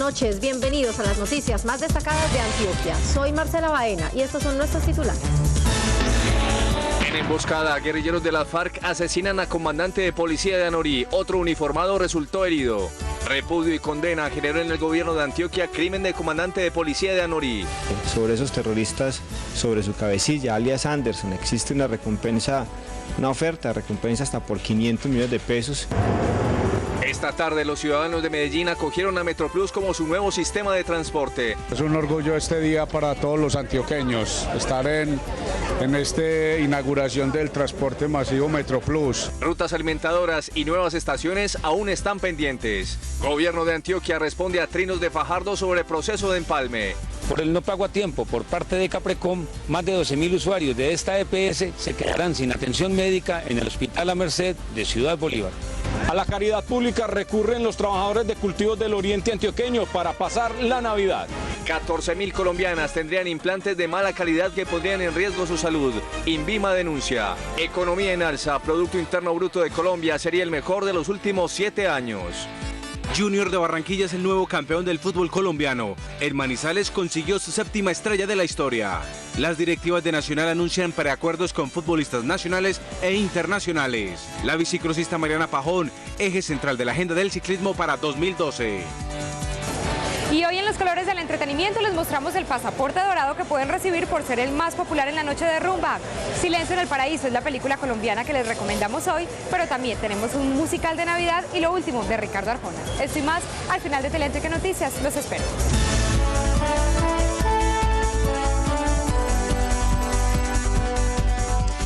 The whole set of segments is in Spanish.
noches, bienvenidos a las noticias más destacadas de Antioquia. Soy Marcela Baena y estos son nuestros titulares. En emboscada, guerrilleros de las FARC asesinan a comandante de policía de Anorí. Otro uniformado resultó herido. Repudio y condena generó en el gobierno de Antioquia crimen de comandante de policía de Anorí. Sobre esos terroristas, sobre su cabecilla, alias Anderson, existe una recompensa, una oferta de recompensa hasta por 500 millones de pesos. Esta tarde los ciudadanos de Medellín acogieron a Metroplus como su nuevo sistema de transporte. Es un orgullo este día para todos los antioqueños, estar en esta inauguración del transporte masivo Metroplus. Rutas alimentadoras y nuevas estaciones aún están pendientes. Gobierno de Antioquia responde a trinos de Fajardo sobre proceso de empalme. Por el no pago a tiempo por parte de Caprecom, más de 12.000 usuarios de esta EPS se quedarán sin atención médica en el Hospital La Merced de Ciudad Bolívar. A la caridad pública recurren los trabajadores de cultivos del oriente antioqueño para pasar la Navidad. 14.000 colombianas tendrían implantes de mala calidad que pondrían en riesgo su salud. INVIMA denuncia. Economía en alza. Producto Interno Bruto de Colombia sería el mejor de los últimos 7 años. Junior de Barranquilla es el nuevo campeón del fútbol colombiano. El Manizales consiguió su 7ª estrella de la historia. Las directivas de Nacional anuncian preacuerdos con futbolistas nacionales e internacionales. La bicicrosista Mariana Pajón, eje central de la agenda del ciclismo para 2012. Y hoy en los colores del entretenimiento les mostramos el pasaporte dorado que pueden recibir por ser el más popular en la noche de rumba. Silencio en el Paraíso es la película colombiana que les recomendamos hoy, pero también tenemos un musical de Navidad y lo último de Ricardo Arjona. Esto y más al final de Teleantioquia Noticias. Los espero.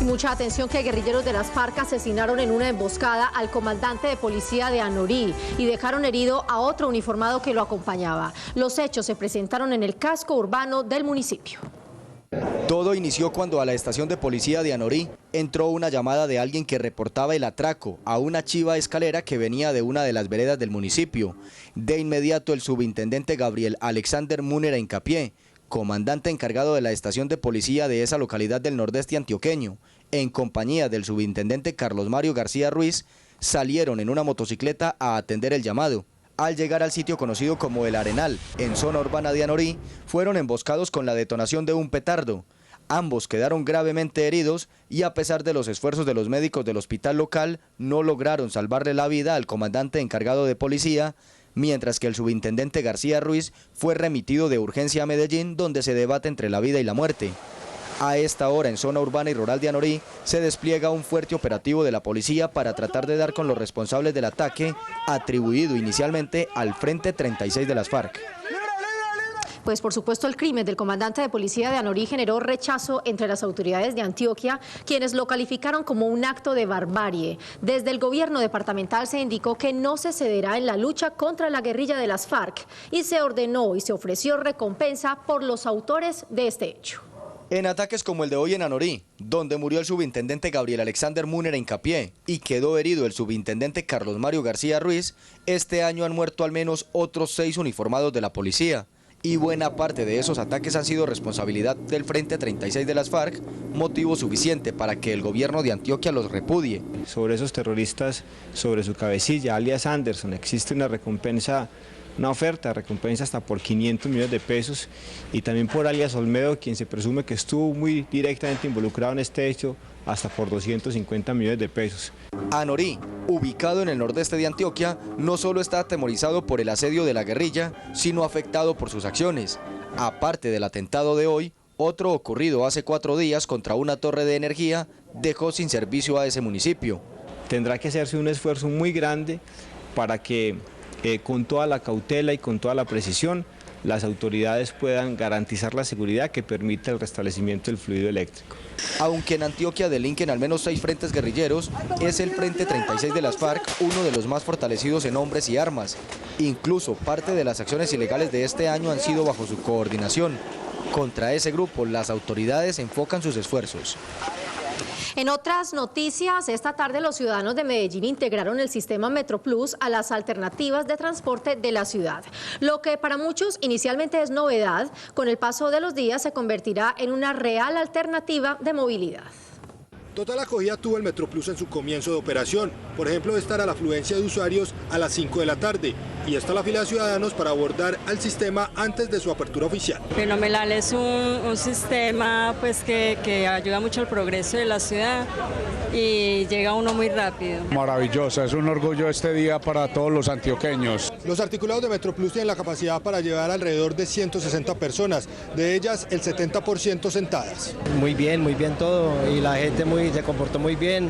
Mucha atención que guerrilleros de las FARC asesinaron en una emboscada al comandante de policía de Anorí y dejaron herido a otro uniformado que lo acompañaba. Los hechos se presentaron en el casco urbano del municipio. Todo inició cuando a la estación de policía de Anorí entró una llamada de alguien que reportaba el atraco a una chiva escalera que venía de una de las veredas del municipio. De inmediato el subintendente Gabriel Alexander Múnera Hincapié, comandante encargado de la estación de policía de esa localidad del nordeste antioqueño, en compañía del subintendente Carlos Mario García Ruiz, salieron en una motocicleta a atender el llamado. Al llegar al sitio conocido como El Arenal, en zona urbana de Anorí, fueron emboscados con la detonación de un petardo. Ambos quedaron gravemente heridos y a pesar de los esfuerzos de los médicos del hospital local, no lograron salvarle la vida al comandante encargado de policía, mientras que el subintendente García Ruiz fue remitido de urgencia a Medellín, donde se debate entre la vida y la muerte. A esta hora, en zona urbana y rural de Anorí, se despliega un fuerte operativo de la policía para tratar de dar con los responsables del ataque, atribuido inicialmente al Frente 36 de las FARC. Pues por supuesto el crimen del comandante de policía de Anorí generó rechazo entre las autoridades de Antioquia, quienes lo calificaron como un acto de barbarie. Desde el gobierno departamental se indicó que no se cederá en la lucha contra la guerrilla de las FARC y se ordenó y se ofreció recompensa por los autores de este hecho. En ataques como el de hoy en Anorí, donde murió el subintendente Gabriel Alexander Múnera Hincapié y quedó herido el subintendente Carlos Mario García Ruiz, este año han muerto al menos otros 6 uniformados de la policía. Y buena parte de esos ataques han sido responsabilidad del Frente 36 de las FARC, motivo suficiente para que el gobierno de Antioquia los repudie. Sobre esos terroristas, sobre su cabecilla, alias Anderson, existe una recompensa, una oferta de recompensa hasta por 500 millones de pesos y también por alias Olmedo, quien se presume que estuvo muy directamente involucrado en este hecho, hasta por 250 millones de pesos. Anorí, ubicado en el nordeste de Antioquia, no solo está atemorizado por el asedio de la guerrilla, sino afectado por sus acciones. Aparte del atentado de hoy, otro ocurrido hace 4 días contra una torre de energía dejó sin servicio a ese municipio. Tendrá que hacerse un esfuerzo muy grande para que con toda la cautela y con toda la precisión las autoridades puedan garantizar la seguridad que permita el restablecimiento del fluido eléctrico. Aunque en Antioquia delinquen al menos 6 frentes guerrilleros, es el Frente 36 de las FARC uno de los más fortalecidos en hombres y armas. Incluso parte de las acciones ilegales de este año han sido bajo su coordinación. Contra ese grupo, las autoridades enfocan sus esfuerzos. En otras noticias, esta tarde los ciudadanos de Medellín integraron el sistema Metroplus a las alternativas de transporte de la ciudad. Lo que para muchos inicialmente es novedad, con el paso de los días se convertirá en una real alternativa de movilidad. Total acogida tuvo el Metroplus en su comienzo de operación. Por ejemplo, esta era la afluencia de usuarios a las 5 de la tarde y esta la fila de ciudadanos para abordar al sistema antes de su apertura oficial. Fenomenal, es un sistema pues que ayuda mucho al progreso de la ciudad y llega uno muy rápido. Maravillosa, es un orgullo este día para todos los antioqueños. Los articulados de Metroplus tienen la capacidad para llevar alrededor de 160 personas, de ellas el 70% sentadas. Muy bien todo y la gente se comportó muy bien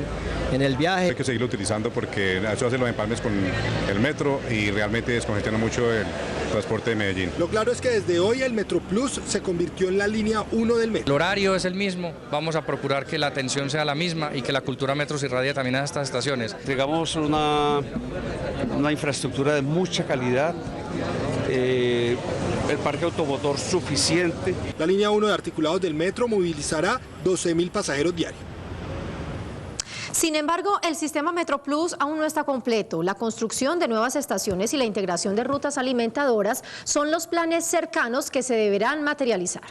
en el viaje. Hay que seguirlo utilizando porque eso hace los empalmes con el metro y realmente descongestiona mucho el transporte de Medellín. Lo claro es que desde hoy el Metroplus se convirtió en la línea 1 del metro. El horario es el mismo, vamos a procurar que la atención sea la misma y que la cultura metro se irradie también a estas estaciones. Entregamos una infraestructura de mucha calidad, el parque automotor suficiente. La línea 1 de articulados del metro movilizará 12.000 pasajeros diarios. Sin embargo, el sistema Metroplus aún no está completo. La construcción de nuevas estaciones y la integración de rutas alimentadoras son los planes cercanos que se deberán materializar.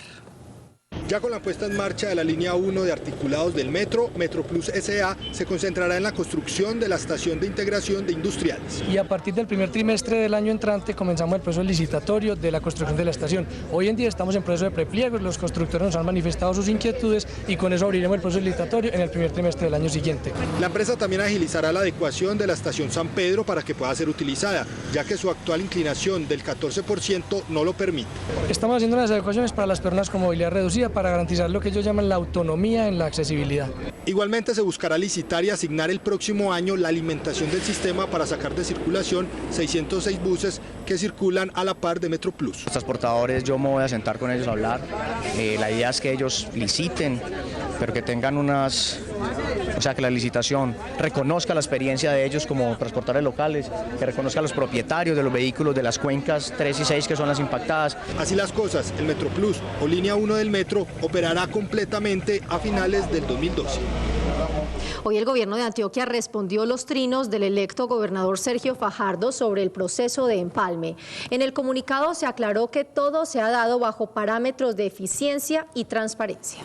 Ya con la puesta en marcha de la línea 1 de articulados del metro, Metroplus S.A. se concentrará en la construcción de la estación de integración de industriales. Y a partir del primer trimestre del año entrante comenzamos el proceso licitatorio de la construcción de la estación. Hoy en día estamos en proceso de prepliegos, los constructores nos han manifestado sus inquietudes y con eso abriremos el proceso licitatorio en el primer trimestre del año siguiente. La empresa también agilizará la adecuación de la estación San Pedro para que pueda ser utilizada, ya que su actual inclinación del 14% no lo permite. Estamos haciendo unas adecuaciones para las personas con movilidad reducida para garantizar lo que ellos llaman la autonomía en la accesibilidad. Igualmente se buscará licitar y asignar el próximo año la alimentación del sistema para sacar de circulación 606 buses que circulan a la par de Metroplus. Los transportadores, yo me voy a sentar con ellos a hablar. La idea es que ellos liciten, pero que tengan que la licitación reconozca la experiencia de ellos como transportadores locales, que reconozca a los propietarios de los vehículos de las cuencas 3 y 6 que son las impactadas. Así las cosas, el Metroplus o línea 1 del metro operará completamente a finales del 2012. Hoy el gobierno de Antioquia respondió los trinos del electo gobernador Sergio Fajardo sobre el proceso de empalme. En el comunicado se aclaró que todo se ha dado bajo parámetros de eficiencia y transparencia.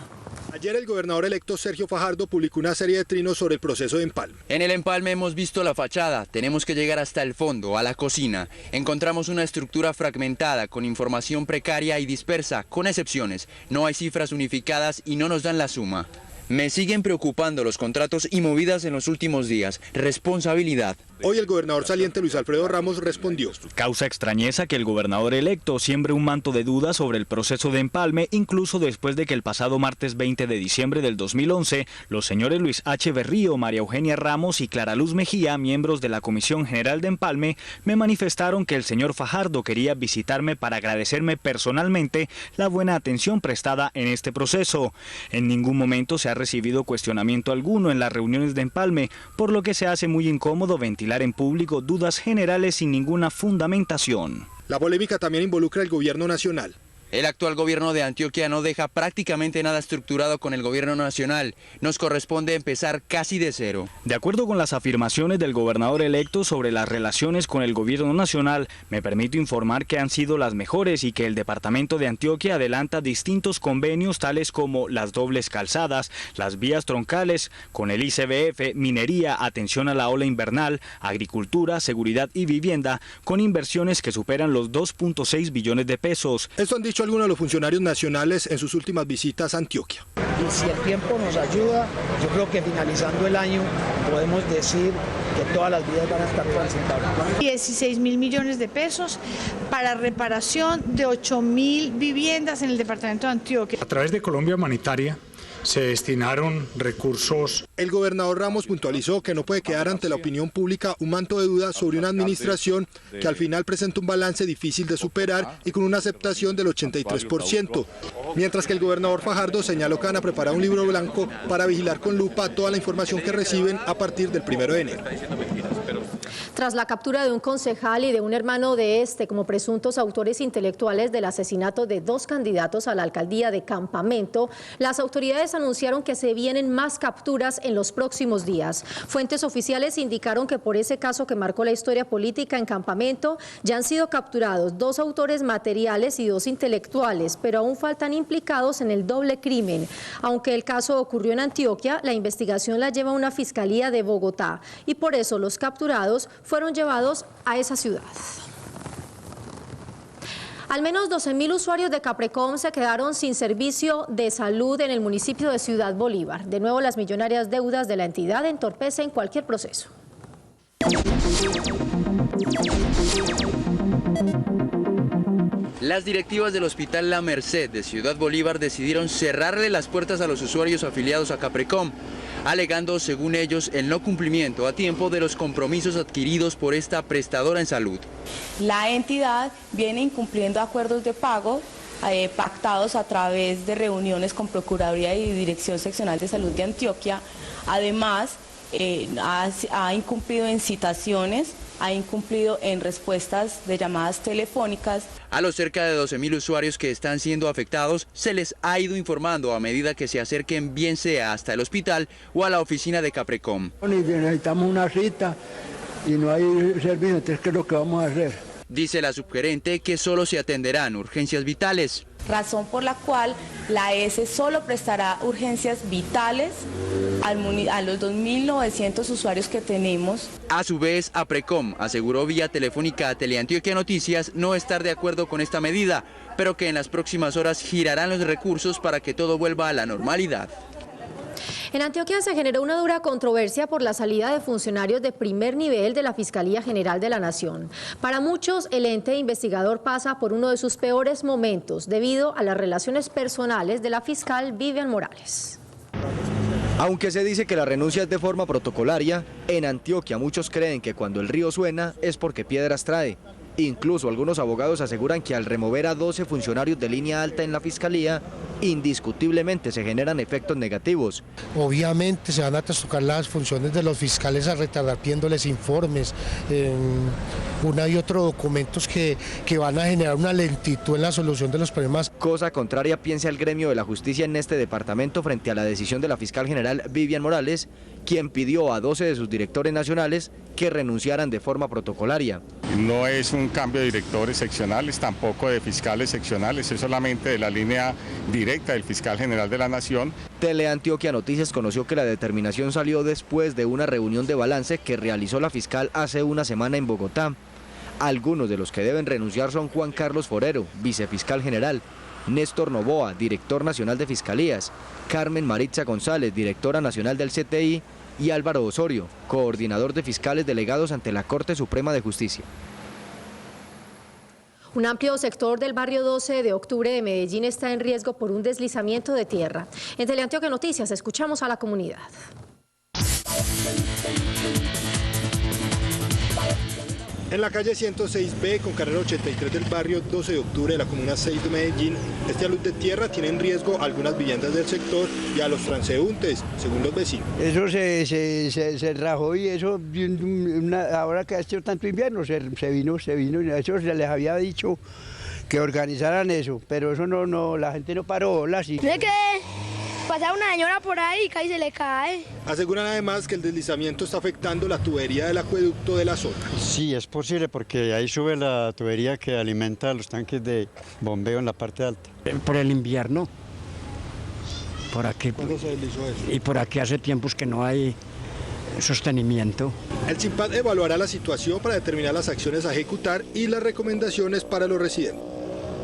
Ayer el gobernador electo Sergio Fajardo publicó una serie de trinos sobre el proceso de empalme. En el empalme hemos visto la fachada, tenemos que llegar hasta el fondo, a la cocina. Encontramos una estructura fragmentada, con información precaria y dispersa, con excepciones. No hay cifras unificadas y no nos dan la suma. Me siguen preocupando los contratos y movidas en los últimos días. Responsabilidad. Hoy el gobernador saliente Luis Alfredo Ramos respondió. Causa extrañeza que el gobernador electo siembre un manto de dudas sobre el proceso de empalme, incluso después de que el pasado martes 20 de diciembre del 2011, los señores Luis H. Berrío, María Eugenia Ramos y Clara Luz Mejía, miembros de la Comisión General de Empalme, me manifestaron que el señor Fajardo quería visitarme para agradecerme personalmente la buena atención prestada en este proceso. En ningún momento se ha recibido cuestionamiento alguno en las reuniones de empalme, por lo que se hace muy incómodo ventilar en público dudas generales sin ninguna fundamentación. La polémica también involucra al gobierno nacional. El actual gobierno de Antioquia no deja prácticamente nada estructurado con el gobierno nacional. Nos corresponde empezar casi de cero. De acuerdo con las afirmaciones del gobernador electo sobre las relaciones con el gobierno nacional, me permito informar que han sido las mejores y que el departamento de Antioquia adelanta distintos convenios tales como las dobles calzadas, las vías troncales, con el ICBF, minería, atención a la ola invernal, agricultura, seguridad y vivienda, con inversiones que superan los 2.6 billones de pesos. Esto han dicho algunos de los funcionarios nacionales en sus últimas visitas a Antioquia. Y si el tiempo nos ayuda, yo creo que finalizando el año podemos decir que todas las vías van a estar transitables. 16.000 millones de pesos para reparación de 8.000 viviendas en el departamento de Antioquia. A través de Colombia Humanitaria se destinaron recursos. El gobernador Ramos puntualizó que no puede quedar ante la opinión pública un manto de dudas sobre una administración que al final presenta un balance difícil de superar y con una aceptación del 83%, mientras que el gobernador Fajardo señaló que van a preparar un libro blanco para vigilar con lupa toda la información que reciben a partir del 1 de enero. Tras la captura de un concejal y de un hermano de este como presuntos autores intelectuales del asesinato de 2 candidatos a la alcaldía de Campamento, las autoridades anunciaron que se vienen más capturas en los próximos días. Fuentes oficiales indicaron que por ese caso que marcó la historia política en Campamento ya han sido capturados 2 autores materiales y 2 intelectuales, pero aún faltan implicados en el doble crimen. Aunque el caso ocurrió en Antioquia, la investigación la lleva una fiscalía de Bogotá y por eso los capturados fueron llevados a esa ciudad. Al menos 12.000 usuarios de Caprecom se quedaron sin servicio de salud en el municipio de Ciudad Bolívar. De nuevo, las millonarias deudas de la entidad entorpecen cualquier proceso. Las directivas del Hospital La Merced de Ciudad Bolívar decidieron cerrarle las puertas a los usuarios afiliados a Caprecom, alegando, según ellos, el no cumplimiento a tiempo de los compromisos adquiridos por esta prestadora en salud. La entidad viene incumpliendo acuerdos de pago pactados a través de reuniones con Procuraduría y Dirección Seccional de Salud de Antioquia. Además, ha incumplido en citaciones, ha incumplido en respuestas de llamadas telefónicas. A los cerca de 12.000 usuarios que están siendo afectados se les ha ido informando a medida que se acerquen, bien sea hasta el hospital o a la oficina de Caprecom. Necesitamos una cita y no hay servicio, entonces ¿qué es lo que vamos a hacer? Dice la subgerente que solo se atenderán urgencias vitales. Razón por la cual la ES solo prestará urgencias vitales a los 2.900 usuarios que tenemos. A su vez, Aprecom aseguró vía telefónica a Teleantioquia Noticias no estar de acuerdo con esta medida, pero que en las próximas horas girarán los recursos para que todo vuelva a la normalidad. En Antioquia se generó una dura controversia por la salida de funcionarios de primer nivel de la Fiscalía General de la Nación. Para muchos, el ente investigador pasa por uno de sus peores momentos debido a las relaciones personales de la fiscal Vivian Morales. Aunque se dice que la renuncia es de forma protocolaria, en Antioquia muchos creen que cuando el río suena es porque piedras trae. Incluso algunos abogados aseguran que al remover a 12 funcionarios de línea alta en la Fiscalía, indiscutiblemente se generan efectos negativos. Obviamente se van a trastocar las funciones de los fiscales a retardar pidiéndoles informes, una y otro documentos que van a generar una lentitud en la solución de los problemas. Cosa contraria piensa el gremio de la justicia en este departamento frente a la decisión de la fiscal general Vivian Morales, quien pidió a 12 de sus directores nacionales que renunciaran de forma protocolaria. No es un cambio de directores seccionales, tampoco de fiscales seccionales, es solamente de la línea directa del fiscal general de la Nación. Teleantioquia Noticias conoció que la determinación salió después de una reunión de balance que realizó la fiscal hace una semana en Bogotá. Algunos de los que deben renunciar son Juan Carlos Forero, vicefiscal general, Néstor Novoa, director nacional de Fiscalías, Carmen Maritza González, directora nacional del CTI, y Álvaro Osorio, coordinador de fiscales delegados ante la Corte Suprema de Justicia. Un amplio sector del barrio 12 de octubre de Medellín está en riesgo por un deslizamiento de tierra. En Teleantioquia Noticias escuchamos a la comunidad. En la calle 106B con carrera 83 del barrio 12 de octubre de la comuna 6 de Medellín, este alud de tierra tiene en riesgo algunas viviendas del sector y a los transeúntes, según los vecinos. Eso se rajó y eso, ahora que ha hecho tanto invierno, se vino, y eso se les había dicho que organizaran eso, pero eso no, la gente no paró, así. ¿De qué? Pasa una señora por ahí y casi se le cae. Aseguran además que el deslizamiento está afectando la tubería del acueducto de la zona. Sí, es posible porque ahí sube la tubería que alimenta los tanques de bombeo en la parte alta. Por el invierno. Por aquí. ¿Cuándo se deslizó eso? Y por aquí hace tiempos que no hay sostenimiento. El CIMPAD evaluará la situación para determinar las acciones a ejecutar y las recomendaciones para los residentes.